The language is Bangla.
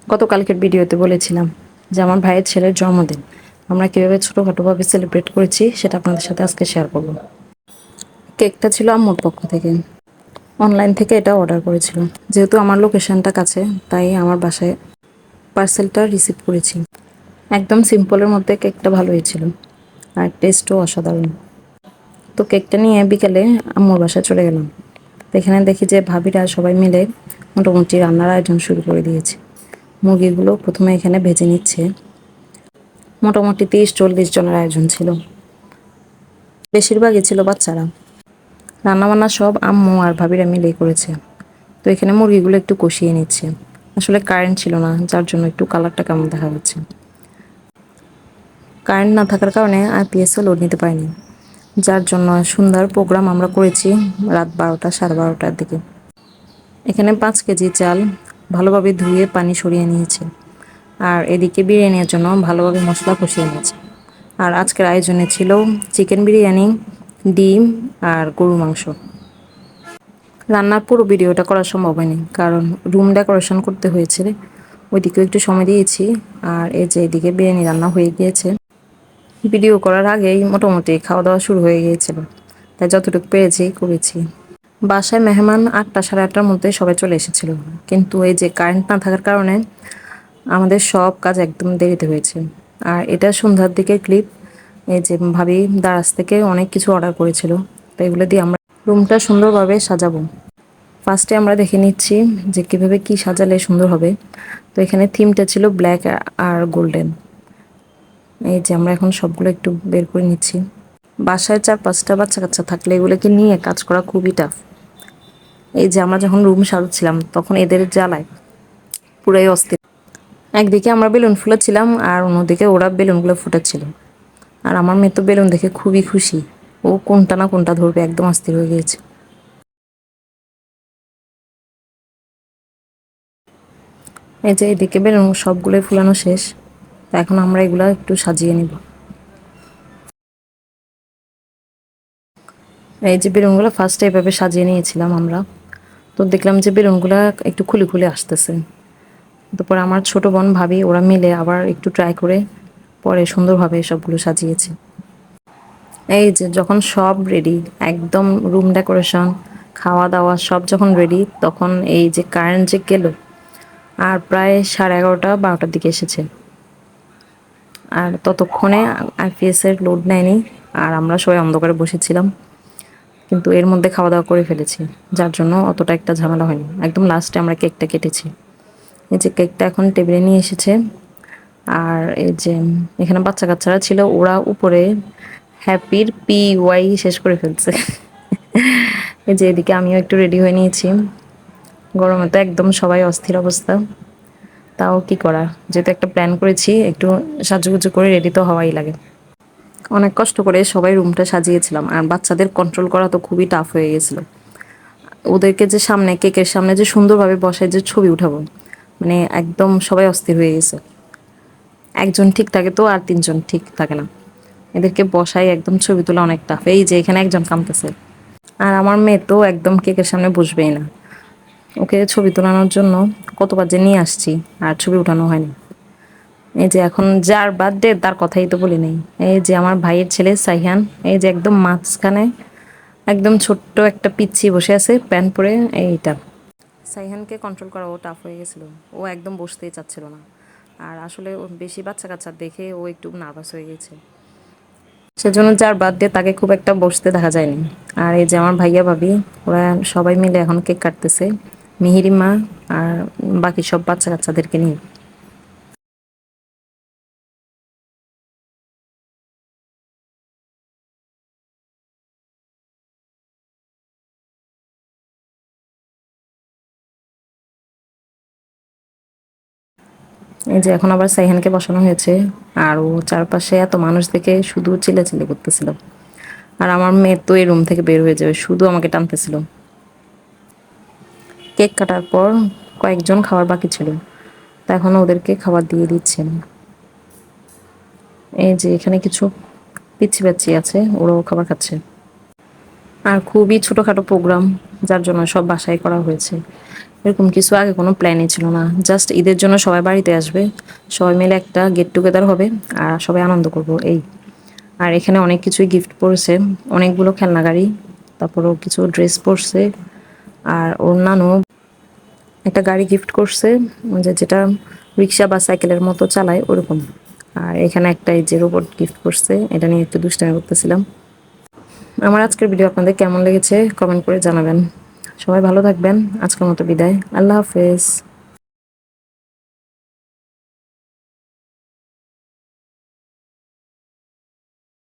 গতকালকের ভিডিওতে বলেছিলাম যে আমার ভাইয়ের ছেলের জন্মদিন আমরা কীভাবে ছোটোখাটোভাবে সেলিব্রেট করেছি সেটা আপনাদের সাথে আজকে শেয়ার করব। কেকটা ছিল আম্মুর পক্ষ থেকে, অনলাইন থেকে এটা অর্ডার করেছিল। যেহেতু আমার লোকেশনটা কাছে তাই আমার বাসায় পার্সেলটা রিসিভ করেছি। একদম সিম্পলের মধ্যে কেকটা ভালো হয়েছিল আর টেস্টও অসাধারণ। তো কেকটা নিয়ে বিকেলে আম্মুর বাসায় চলে গেলাম। তো এখানে দেখি যে ভাবিরা সবাই মিলে মোটামুটি রান্নার আয়োজন শুরু করে দিয়েছে। মুরগিগুলো প্রথমে এখানে ভেজে নিচ্ছে। মোটামুটি 30-40 জনের আয়োজন ছিল, বেশিরভাগই ছিল বাচ্চারা। রান্নাবান্না সব আম্মু আর ভাবিরা মিলেই করেছে। তো এখানে মুরগিগুলো একটু কষিয়ে নিচ্ছে। আসলে কারেন্ট ছিল না, যার জন্য একটু কালারটা কেমন দেখা যাচ্ছে। কারেন্ট না থাকার কারণে আইপিএসও লোড নিতে পারিনি, যার জন্য সন্ধ্যার প্রোগ্রাম আমরা করেছি রাত 12টা 12:30টার দিকে। এখানে 5 কেজি চাল ভালোভাবে ধুয়ে পানি সরিয়ে নিয়েছে, আর এদিকে বিরিয়ানির জন্য ভালোভাবে মশলা কষিয়ে নিয়েছে। আর আজকের আয়োজনে ছিল চিকেন বিরিয়ানি, ডিম আর গরু মাংস। রান্নার পুরো ভিডিওটা করা সম্ভব হয়নি, কারণ রুম ডেকোরেশন করতে হয়েছে, ওইদিকেও একটু সময় দিয়েছি। আর এই যে এদিকে বিরিয়ানি রান্না হয়ে গিয়েছে। ভিডিও করার আগেই মোটামুটি খাওয়া দাওয়া শুরু হয়ে গিয়েছিল, তাই যতটুকু পেরেছি করেছি। বাসায় মেহমান 8টা 8:30টার মধ্যে সবাই চলে এসেছিল, কিন্তু এই যে কারেন্ট না থাকার কারণে আমাদের সব কাজ একদম দেরিতে হয়েছে। আর এটা সন্ধ্যার দিকের ক্লিপ। এই যে ভাবি দারাজ থেকে অনেক কিছু অর্ডার করেছিল, তো এগুলো দিয়ে আমরা রুমটা সুন্দরভাবে সাজাবো। ফার্স্টে আমরা দেখে নিচ্ছি যে কীভাবে কি সাজালে সুন্দর হবে। তো এখানে থিমটা ছিল ব্ল্যাক আর গোল্ডেন। এই যে আমরা এখন সবগুলো একটু বের করে নিচ্ছি। বাসায় 4-5টা বাচ্চা কাচ্চা থাকলে এগুলোকে নিয়ে কাজ করা খুবই টাফ। এই যে আমরা যখন রুম সাজাচ্ছিলাম তখন এদের জ্বালায় পুরাই অস্থির। একদিকে আমরা বেলুন ফুলাচ্ছিলাম আর অন্যদিকে ওরা বেলুনগুলো ফুটাচ্ছিল। আর আমার মেয়ে তো বেলুন দেখে খুবই খুশি, ও কোনটা না কোনটা ধরবে, একদম অস্থির হয়ে গিয়েছে। এই যে এদিকে বেলুন সবগুলোই ফুলানো শেষ, তো এখন আমরা এগুলা একটু সাজিয়ে নিব। এই যে বেলুনগুলো ফার্স্টে এভাবে সাজিয়ে নিয়েছিলাম আমরা, তো দেখলাম যে বেলুনগুলো একটু খুলে খুলে আসতেছে। তারপর আমার ছোট বোন ভাবি ওরা মিলে আবার একটু ট্রাই করে পরে সুন্দরভাবে সবগুলো সাজিয়েছে। এই যে যখন সব রেডি, একদম রুম ডেকোরেশন খাওয়া দাওয়া সব যখন রেডি, তখন এই যে কারেন্ট যে গেল, আর প্রায় 11:30-12টার দিকে এসেছে। আর ততক্ষণে আইপিএসের লোড নেয়নি, আর আমরা সবাই অন্ধকারে বসেছিলাম। কিন্তু এর মধ্যে খাওয়া দাওয়া করে ফেলেছি, যার জন্য অতটা একটা ঝামেলা হয়নি। একদম লাস্টে আমরা কেকটা কেটেছি। এই যে কেকটা এখন টেবিলে নিয়ে এসেছে। আর এই যে এখানে বাচ্চা কাচ্চারা ছিল, ওরা উপরে হ্যাপির PY শেষ করে ফেলছে। এই যে এদিকে আমিও একটু রেডি হয়ে নিয়েছি। গরমে তো একদম সবাই অস্থির অবস্থা, তাও কি করা, যেহেতু একটা প্ল্যান করেছি একটু সাজুগুজু করে রেডি তো হওয়াই লাগে। অনেক কষ্ট করে সবাই রুমটা সাজিয়েছিলাম, আর বাচ্চাদের কন্ট্রোল করা তো খুবই টাফ হয়ে গেছিল। ওদেরকে যে সামনে কেকের সামনে যে সুন্দরভাবে বসায় যে ছবি উঠাবো, মানে একদম সবাই অস্থির হয়ে গেছে। একজন ঠিক থাকে তো আর 3জন ঠিক থাকে না, এদেরকে বসাই একদম ছবি তোলা অনেক টাফ। এই যে এখানে একজন কামতেছে, আর আমার মেয়ে তো একদম কেকের সামনে বসবেই না। ওকে ছবি তোলানোর জন্য কতবার যে নিয়ে আসছি, আর ছবি উঠানো হয়নি। এই যে এখন যার বার্থডে তার কথাই তো বলি নেই। এই যে আমার ভাইয়ের ছেলে সাইহান, এই যে একদম মাঝখানে একদম ছোট্ট একটা পিচ্ছি বসে আছে প্যান্ট পরে। এইটা সাইহানকে কন্ট্রোল করা ও টাফ হয়ে গেছিলো, ও একদম বসতেই চাচ্ছিল না। আর আসলে ও বেশি বাচ্চা কাচ্চা দেখে ও একটু নার্ভাস হয়ে গেছে, সেজন্য যার বার্থডে তাকে খুব একটা বসতে দেখা যায়নি। আর এই যে আমার ভাইয়া ভাবি ওরা সবাই মিলে এখন কেক কাটতেছে, মিহিরিমা আর বাকি সব বাচ্চা কাচ্চাদেরকে নিয়ে। এই যে এখন আবার সাইহানকে বসানো হয়েছে, আর ও চারপাশে এত মানুষ দেখে শুধু চিল্লাচিল্লি করতেছিল। আর আমার মেয়ে তো এই রুম থেকে বের হয়ে যাবে, শুধু আমাকে টানতেছিল। কেক কাটার পর কয়েকজন খাবার বাকি ছিল, তা এখন ওদেরকে খাবার দিয়ে দিচ্ছেন। এই যে এখানে কিছু পিচ্ছি বাচ্চি আছে, ওরাও খাবার খাচ্ছে। আর খুবই ছোটোখাটো প্রোগ্রাম, যার জন্য সব বাসায় করা হয়েছে। এরকম কিছু আগে কোনো প্ল্যানই ছিল না, জাস্ট ঈদের জন্য সবাই বাড়িতে আসবে, সবাই মিলে একটা গেট টুগেদার হবে আর সবাই আনন্দ করব এই। আর এখানে অনেক কিছুই গিফট পড়ছে, অনেকগুলো খেলনা গাড়ি, তারপরও কিছু ড্রেস পড়ছে, আর ওর নানু একটা গাড়ি গিফট করছে, যেটা রিক্সা বা সাইকেলের মতো চালায় ওরকম। আর এখানে একটা এই যে রোবট গিফট করছে, এটা নিয়ে একটু দুষ্টামি করতেছিলাম। আমার আজকের ভিডিও আপনাদের কেমন লেগেছে কমেন্ট করে জানাবেন। সবাই ভালো থাকবেন, আজকের মতো বিদায়, আল্লাহ হাফেজ।